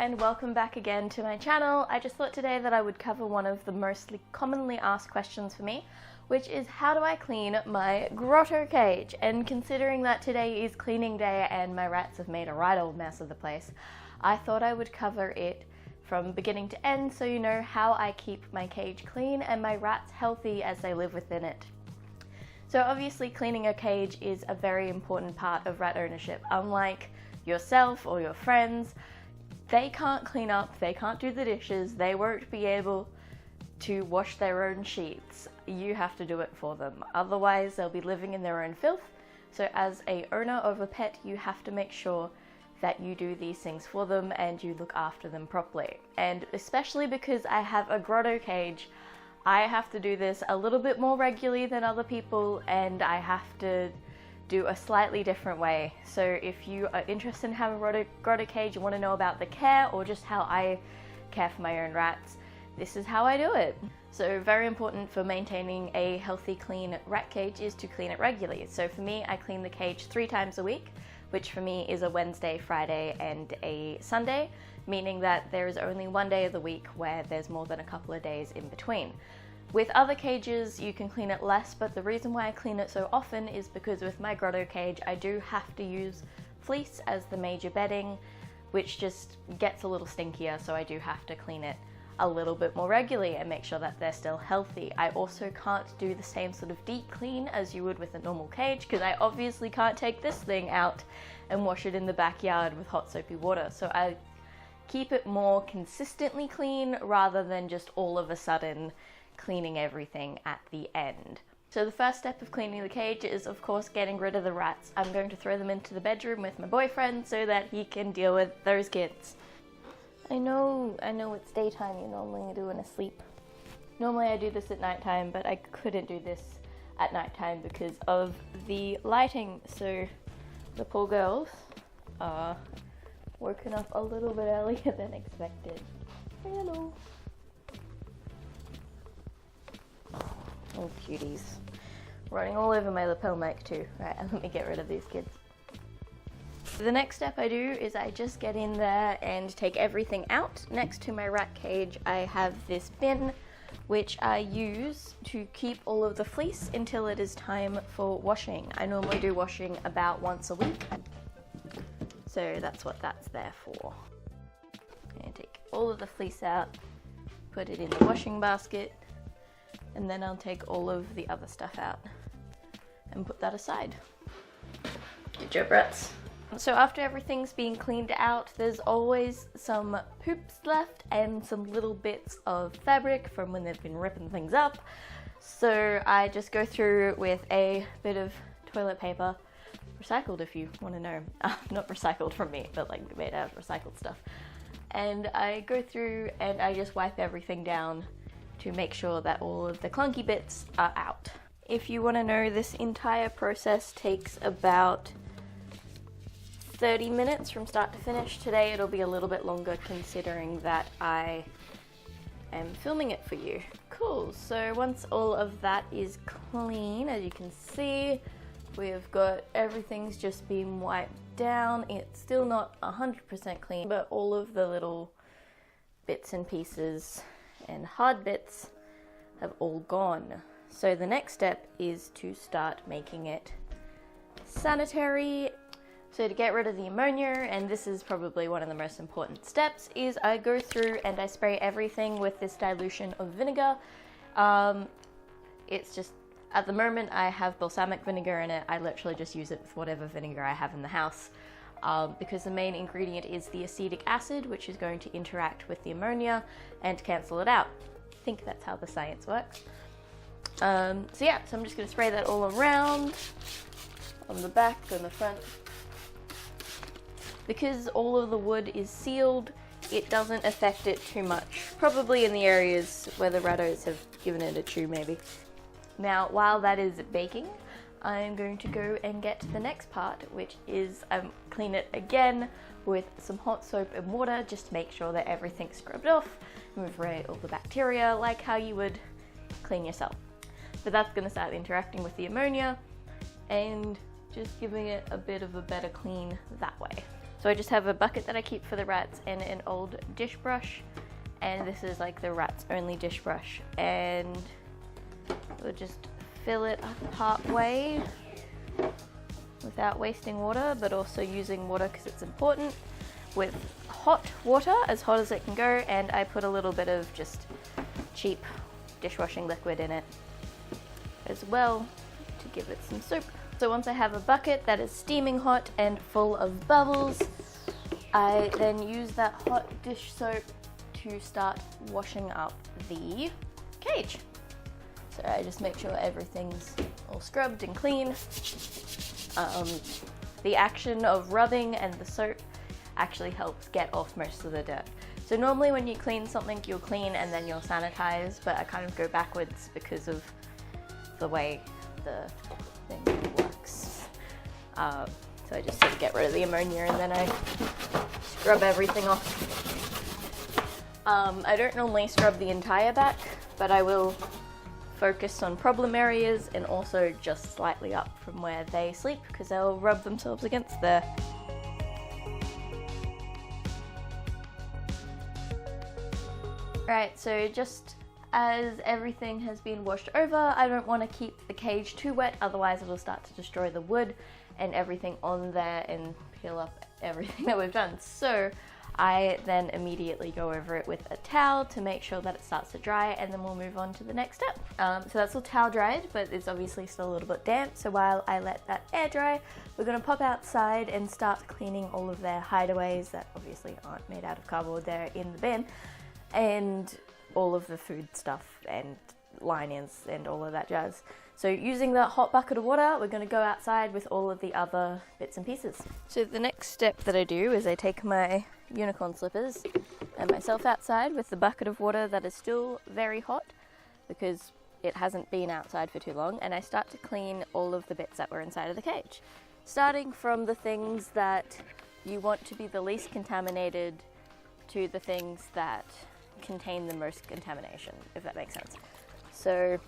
and welcome back again to my channel. I just thought today that I would cover one of the most commonly asked questions for me, which is how do I clean my grotto cage? And considering that today is cleaning day and my rats have made a right old mess of the place, I thought I would cover it from beginning to end so you know how I keep my cage clean and my rats healthy as they live within it. So obviously cleaning a cage is a very important part of rat ownership. Unlike yourself or your friends, they can't clean up, they can't do the dishes, they won't be able to wash their own sheets. You have to do it for them. Otherwise they'll be living in their own filth. So as a owner of a pet, you have to make sure that you do these things for them and you look after them properly. And especially because I have a grotto cage, I have to do this a little bit more regularly than other people, and I have to do a slightly different way. So if you are interested in having a grotto cage, you want to know about the care or just how I care for my own rats, this is how I do it. So very important for maintaining a healthy, clean rat cage is to clean it regularly. So for me, I clean the cage 3 times a week, which for me is a Wednesday, Friday, and a Sunday, meaning that there is only one day of the week where there's more than a couple of days in between. With other cages, you can clean it less, but the reason why I clean it so often is because with my grotto cage, I do have to use fleece as the major bedding, which just gets a little stinkier, so I do have to clean it a little bit more regularly and make sure that they're still healthy. I also can't do the same sort of deep clean as you would with a normal cage, because I obviously can't take this thing out and wash it in the backyard with hot soapy water. So I keep it more consistently clean rather than just all of a sudden cleaning everything at the end. So the first step of cleaning the cage is of course getting rid of the rats. I'm going to throw them into the bedroom with my boyfriend so that he can deal with those kids. I know it's daytime, you normally do when asleep. Normally I do this at nighttime, but I couldn't do this at nighttime because of the lighting. So the poor girls are woken up a little bit earlier than expected. Hello. Oh, cuties. Running all over my lapel mic too. Right, let me get rid of these kids. The next step I do is I just get in there and take everything out. Next to my rat cage, I have this bin, which I use to keep all of the fleece until it is time for washing. I normally do washing about once a week. So that's what that's there for. And take all of the fleece out, put it in the washing basket, and then I'll take all of the other stuff out and put that aside. Good job, rats. So after everything's been cleaned out, there's always some poops left and some little bits of fabric from when they've been ripping things up. So I just go through with a bit of toilet paper, recycled if you want to know. Not recycled from me, but like made out of recycled stuff. And I go through and I just wipe everything down to make sure that all of the clunky bits are out. If you want to know, this entire process takes about 30 minutes from start to finish. Today it'll be a little bit longer considering that I am filming it for you. Cool, so once all of that is clean, as you can see, we've got everything's just been wiped down. It's still not 100% clean, but all of the little bits and pieces and hard bits have all gone. So the next step is to start making it sanitary. So to get rid of the ammonia, and this is probably one of the most important steps, is I go through and I spray everything with this dilution of vinegar. It's just, at the moment I have balsamic vinegar in it. I literally just use it with whatever vinegar I have in the house. Because the main ingredient is the acetic acid, which is going to interact with the ammonia and cancel it out. I think that's how the science works. So yeah, so I'm just going to spray that all around, on the back, on the front. Because all of the wood is sealed, it doesn't affect it too much. Probably in the areas where the rattos have given it a chew maybe. Now, while that is baking, I'm going to go and get to the next part, which is clean it again with some hot soap and water just to make sure that everything's scrubbed off, move away all the bacteria like how you would clean yourself. But that's going to start interacting with the ammonia and just giving it a bit of a better clean that way. So I just have a bucket that I keep for the rats and an old dish brush, and this is like the rats only dish brush, and we'll just fill it up part way without wasting water, but also using water because it's important, with hot water, as hot as it can go, and I put a little bit of just cheap dishwashing liquid in it as well to give it some soap. So once I have a bucket that is steaming hot and full of bubbles, I then use that hot dish soap to start washing up the cage. So I just make sure everything's all scrubbed and clean. The action of rubbing and the soap actually helps get off most of the dirt. So normally when you clean something, you'll clean and then you'll sanitize, but I kind of go backwards because of the way the thing works. So I just sort of get rid of the ammonia and then I scrub everything off. I don't normally scrub the entire back, but I will focus on problem areas and also just slightly up from where they sleep because they'll rub themselves against there. Right, so just as everything has been washed over, I don't want to keep the cage too wet, otherwise it'll start to destroy the wood and everything on there and peel up everything that we've done. So I then immediately go over it with a towel to make sure that it starts to dry, and then we'll move on to the next step. So that's all towel dried, but it's obviously still a little bit damp, so while I let that air dry, we're going to pop outside and start cleaning all of their hideaways that obviously aren't made out of cardboard, they're in the bin, and all of the food stuff and line-ins and all of that jazz. So using that hot bucket of water, we're going to go outside with all of the other bits and pieces. So the next step that I do is I take my unicorn slippers and myself outside with the bucket of water that is still very hot because it hasn't been outside for too long, and I start to clean all of the bits that were inside of the cage. Starting from the things that you want to be the least contaminated to the things that contain the most contamination, if that makes sense. So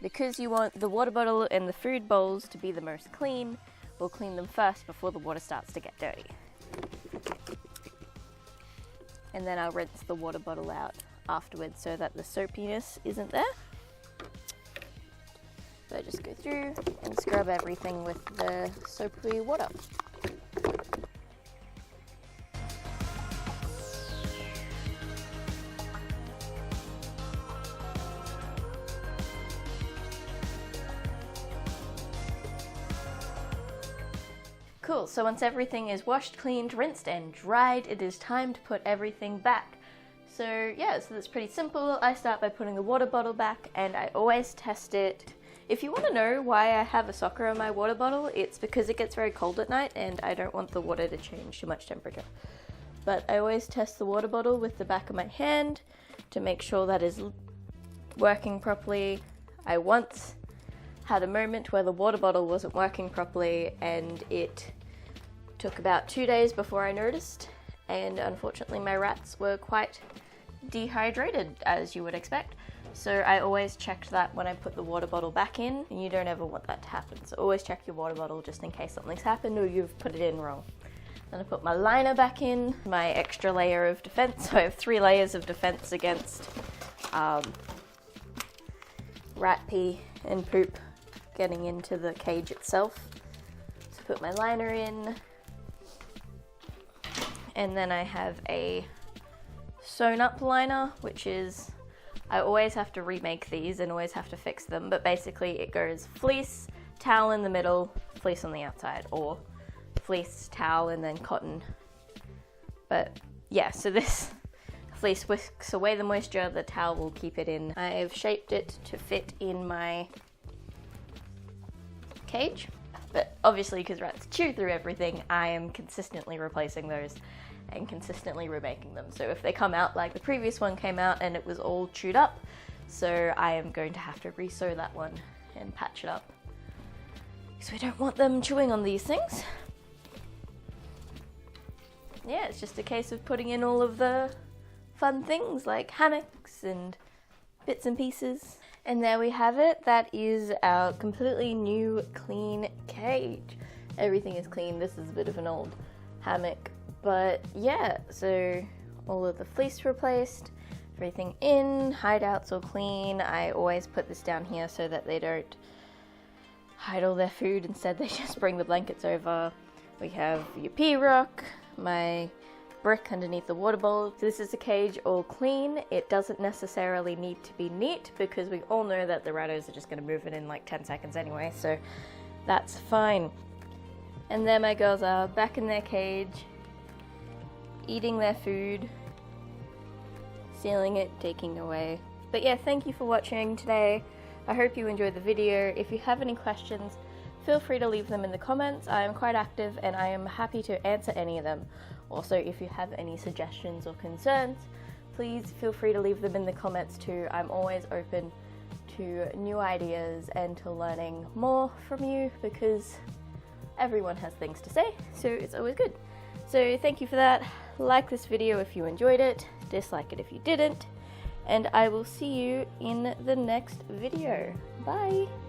because you want the water bottle and the food bowls to be the most clean, we'll clean them first before the water starts to get dirty. And then I'll rinse the water bottle out afterwards so that the soapiness isn't there. So I just go through and scrub everything with the soapy water. Cool, so once everything is washed, cleaned, rinsed and dried, it is time to put everything back. So yeah, so that's pretty simple. I start by putting the water bottle back, and I always test it. If you want to know why I have a socker in my water bottle, it's because it gets very cold at night and I don't want the water to change too much temperature. But I always test the water bottle with the back of my hand to make sure that is working properly. I once had a moment where the water bottle wasn't working properly and it took about 2 days before I noticed, and unfortunately my rats were quite dehydrated, as you would expect. So I always checked that when I put the water bottle back in, and you don't ever want that to happen. So always check your water bottle just in case something's happened or you've put it in wrong. Then I put my liner back in, my extra layer of defense. So I have 3 layers of defense against rat pee and poop getting into the cage itself. So put my liner in, and then I have a sewn up liner, which is, I always have to remake these and always have to fix them, but basically it goes fleece, towel in the middle, fleece on the outside, or fleece, towel, and then cotton. But yeah, so this fleece whisks away the moisture, the towel will keep it in. I've shaped it to fit in my cage, but obviously because rats chew through everything, I am consistently replacing those and consistently remaking them. So if they come out like the previous one came out and it was all chewed up, so I am going to have to re-sew that one and patch it up because we don't want them chewing on these things. Yeah, it's just a case of putting in all of the fun things like hammocks and bits and pieces. And there we have it. That is our completely new, clean cage. everything is clean. This is a bit of an old hammock, but yeah, so all of the fleece replaced, everything in, hideouts all clean. I always put this down here so that they don't hide all their food, instead they just bring the blankets over. We have your pea rock, my brick underneath the water bowl. So this is the cage all clean. It doesn't necessarily need to be neat because we all know that the rattos are just going to move it in like 10 seconds anyway, so that's fine. And there my girls are back in their cage, eating their food, sealing it, taking away. But yeah, thank you for watching today. I hope you enjoyed the video. If you have any questions, feel free to leave them in the comments. I am quite active and I am happy to answer any of them. Also, if you have any suggestions or concerns, please feel free to leave them in the comments too. I'm always open to new ideas and to learning more from you because everyone has things to say, so it's always good. So thank you for that. Like this video if you enjoyed it, dislike it if you didn't, and I will see you in the next video. Bye!